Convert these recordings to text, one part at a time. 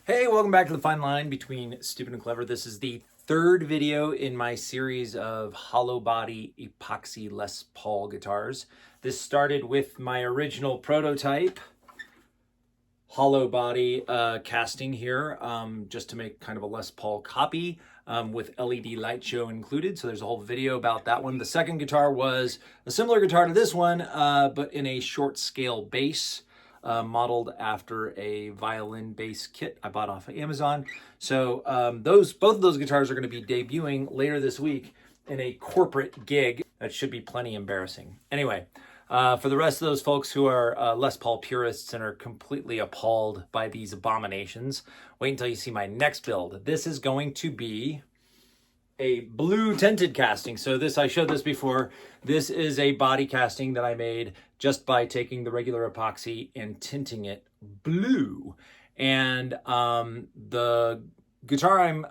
Hey, welcome back to the fine line between stupid and clever. This is the third video in my series of hollow body epoxy Les Paul guitars. This started with my original prototype hollow body casting here, just to make kind of a Les Paul copy with LED light show included. So there's a whole video about that one. The second guitar was a similar guitar to this one, but in a short scale bass. Modeled after a violin bass kit I bought off of Amazon. So both of those guitars are going to be debuting later this week in a corporate gig. That should be plenty embarrassing. Anyway, for the rest of those folks who are Les Paul purists and are completely appalled by these abominations, wait until you see my next build. This is going to be a blue tinted casting. So this, I showed this before. This is a body casting that I made just by taking the regular epoxy and tinting it blue. And the guitar I'm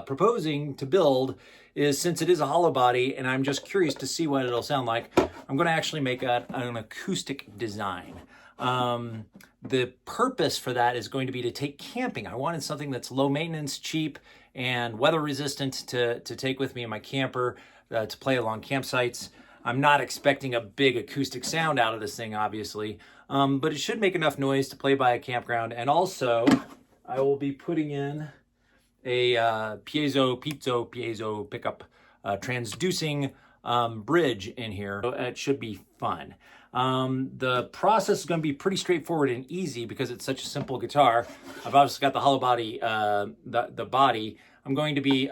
proposing to build is, since it is a hollow body and I'm just curious to see what it'll sound like, I'm going to actually make an acoustic design. The purpose for that is going to be to take camping. I wanted something that's low maintenance, cheap, and weather resistant to take with me in my camper to play along campsites. I'm not expecting a big acoustic sound out of this thing, obviously, but it should make enough noise to play by a campground. And also, I will be putting in a piezo pickup transducing bridge in here. So it should be fun. The process is going to be pretty straightforward and easy because it's such a simple guitar. I've obviously got the hollow body, the body. I'm going to be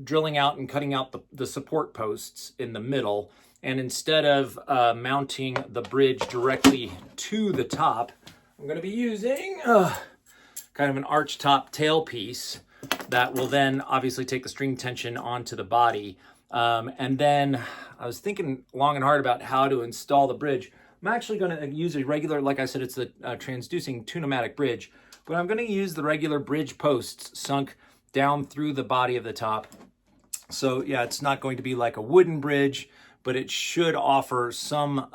drilling out and cutting out the support posts in the middle. And instead of mounting the bridge directly to the top, I'm going to be using kind of an arch top tailpiece that will then obviously take the string tension onto the body. And then I was thinking long and hard about how to install the bridge. I'm actually going to use a regular, like I said, it's the transducing tunematic bridge, but I'm going to use the regular bridge posts sunk down through the body of the top. So yeah, it's not going to be like a wooden bridge, but it should offer some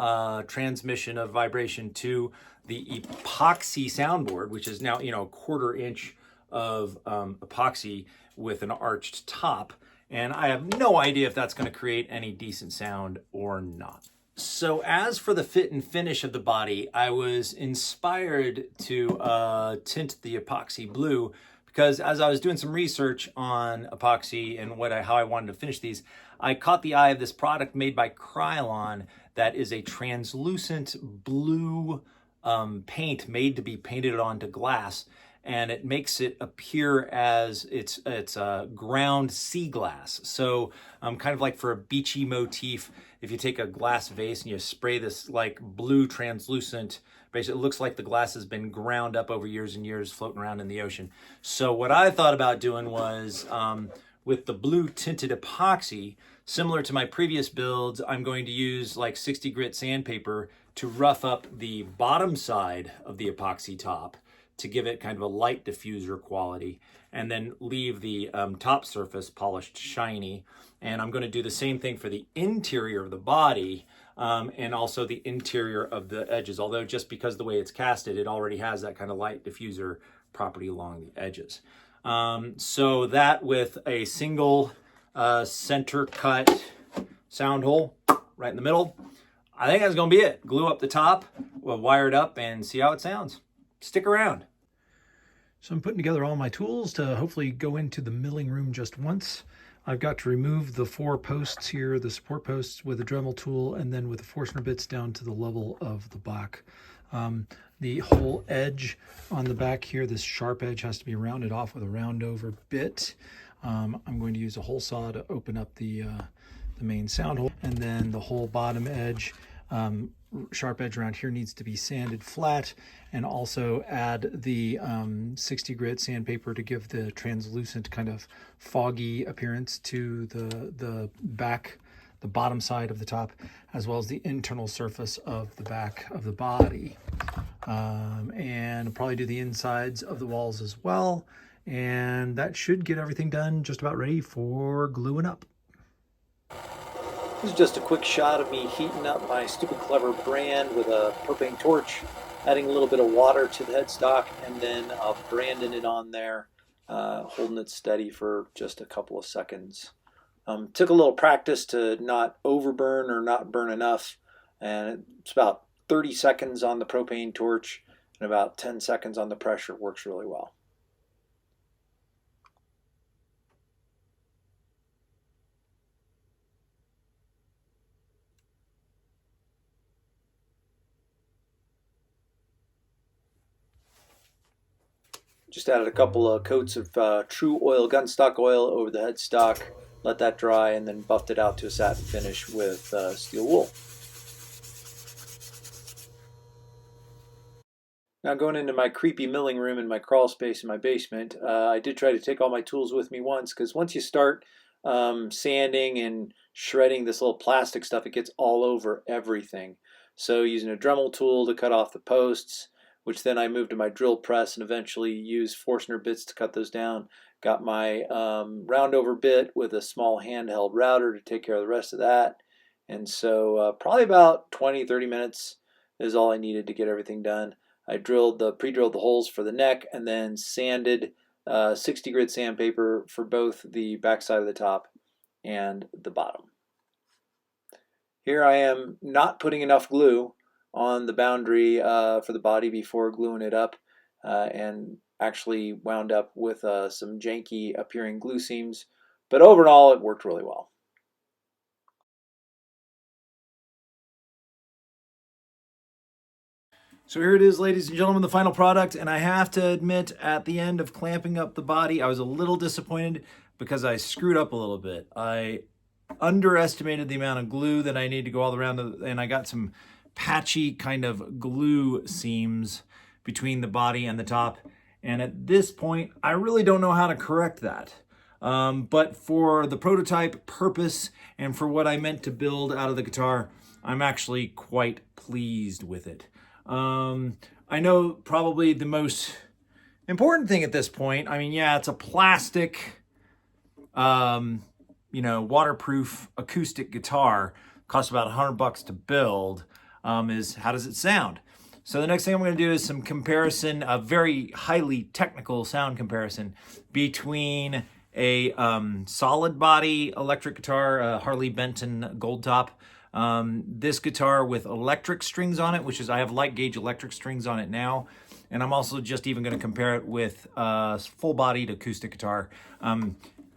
transmission of vibration to the epoxy soundboard, which is now, a 1/4 inch of epoxy with an arched top. And I have no idea if that's going to create any decent sound or not. So as for the fit and finish of the body, I was inspired to tint the epoxy blue because as I was doing some research on epoxy and how I wanted to finish these, I caught the eye of this product made by Krylon that is a translucent blue paint made to be painted onto glass. And it makes it appear as it's ground Seaglass. So kind of like for a beachy motif, if you take a glass vase and you spray this like blue translucent, basically it looks like the glass has been ground up over years and years floating around in the ocean. So what I thought about doing was with the blue tinted epoxy, similar to my previous builds, I'm going to use like 60 grit sandpaper to rough up the bottom side of the epoxy top to give it kind of a light diffuser quality, and then leave the top surface polished shiny. And I'm going to do the same thing for the interior of the body and also the interior of the edges, although just because the way it's casted, it already has that kind of light diffuser property along the edges. So that with a single center cut sound hole right in the middle, I think that's going to be it. Glue up the top, we'll wire it up and see how it sounds. Stick around. So I'm putting together all my tools to hopefully go into the milling room just once. I've got to remove the 4 posts here, the support posts, with a Dremel tool, and then with the Forstner bits down to the level of the back. The whole edge on the back here, this sharp edge, has to be rounded off with a round over bit. I'm going to use a hole saw to open up the main sound hole, and then the whole bottom edge, sharp edge around here, needs to be sanded flat, and also add the 60 grit sandpaper to give the translucent kind of foggy appearance to the back, the bottom side of the top, as well as the internal surface of the back of the body. And I'll probably do the insides of the walls as well, and that should get everything done just about ready for gluing up. This is just a quick shot of me heating up my Stupid Clever brand with a propane torch. adding a little bit of water to the headstock, and then branding it on there, holding it steady for just a couple of seconds. Took a little practice to not overburn or not burn enough, and it's about 30 seconds on the propane torch and about 10 seconds on the pressure. Works really well. Just added a couple of coats of true oil, gunstock oil over the headstock, let that dry, and then buffed it out to a satin finish with steel wool. Now going into my creepy milling room in my crawl space in my basement, I did try to take all my tools with me once, because once you start sanding and shredding this little plastic stuff, it gets all over everything. So using a Dremel tool to cut off the posts, which then I moved to my drill press and eventually used Forstner bits to cut those down. Got my roundover bit with a small handheld router to take care of the rest of that. And so probably about 20-30 minutes is all I needed to get everything done. I pre-drilled the holes for the neck and then sanded 60 grit sandpaper for both the backside of the top and the bottom. Here I am not putting enough glue on the boundary for the body before gluing it up, and actually wound up with some janky appearing glue seams, but overall it worked really well. So here it is, ladies and gentlemen, the final product, and I have to admit, at the end of clamping up the body, I was a little disappointed because I screwed up a little bit. I underestimated the amount of glue that I need to go all around, and I got some patchy kind of glue seams between the body and the top. And at this point, I really don't know how to correct that. But for the prototype purpose and for what I meant to build out of the guitar, I'm actually quite pleased with it. I know probably the most important thing at this point, I mean, yeah, it's a plastic, waterproof acoustic guitar. Costs about $100 to build. Is how does it sound? So the next thing I'm going to do is some comparison, a very highly technical sound comparison between a solid body electric guitar, Harley Benton Gold Top. This guitar with electric strings on it, which is, I have light gauge electric strings on it now. And I'm also just even going to compare it with a full-bodied acoustic guitar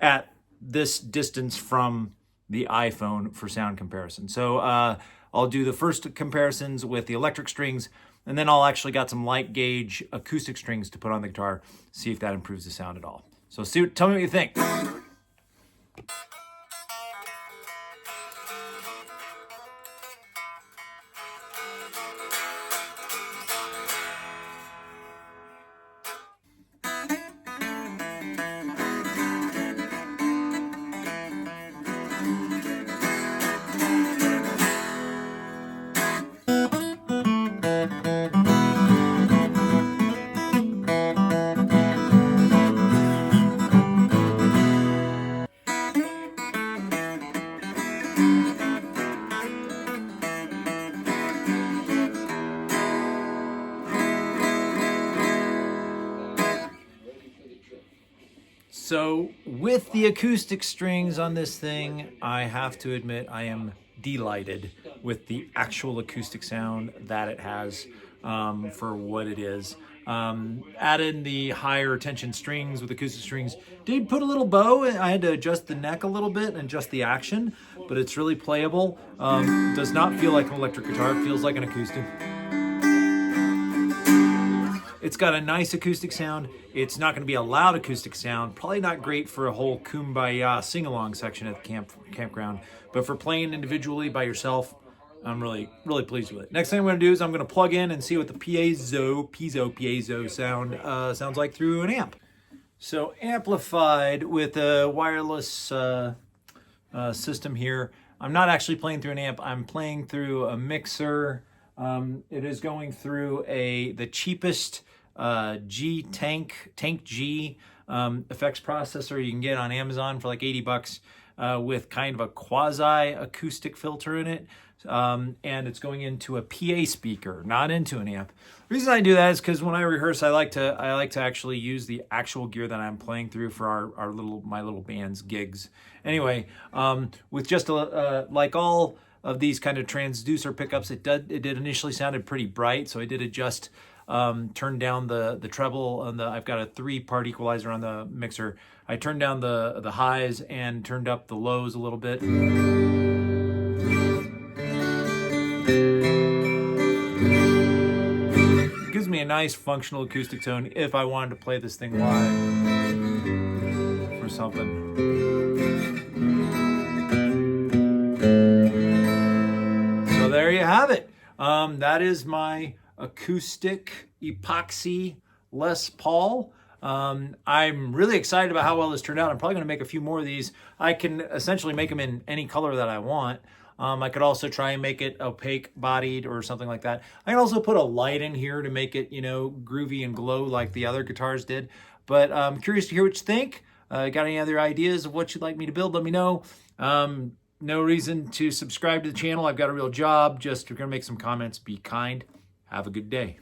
at this distance from the iPhone for sound comparison. So I'll do the first comparisons with the electric strings, and then I'll actually got some light gauge acoustic strings to put on the guitar, see if that improves the sound at all. So tell me what you think. So with the acoustic strings on this thing, I have to admit I am delighted with the actual acoustic sound that it has for what it is. Added the higher tension strings with acoustic strings. Did put a little bow. I had to adjust the neck a little bit and adjust the action, but it's really playable. Does not feel like an electric guitar. It feels like an acoustic. It's got a nice acoustic sound. It's not going to be a loud acoustic sound. Probably not great for a whole kumbaya sing-along section at the campground. But for playing individually by yourself, I'm really, really pleased with it. Next thing I'm going to do is I'm going to plug in and see what the piezo sound sounds like through an amp. So amplified with a wireless system here. I'm not actually playing through an amp. I'm playing through a mixer. It is going through the cheapest Tank G effects processor you can get on Amazon for like $80. with kind of a quasi acoustic filter in it. And it's going into a PA speaker, not into an amp. The reason I do that is because when I rehearse, I like to actually use the actual gear that I'm playing through for my little band's gigs. Anyway, with just like all of these kind of transducer pickups, it did initially sounded pretty bright, so I did adjust, turn down the treble on I've got a 3-part equalizer on the mixer. I turned down the highs and turned up the lows a little bit. It gives me a nice functional acoustic tone if I wanted to play this thing live or something. So there you have it. That is my acoustic Epoxy Les Paul. I'm really excited about how well this turned out. I'm probably going to make a few more of these. I can essentially make them in any color that I want. I could also try and make it opaque bodied or something like that. I can also put a light in here to make it, groovy and glow like the other guitars did. But I'm curious to hear what you think. Got any other ideas of what you'd like me to build? Let me know. No reason to subscribe to the channel. I've got a real job. Just going to make some comments. Be kind. Have a good day.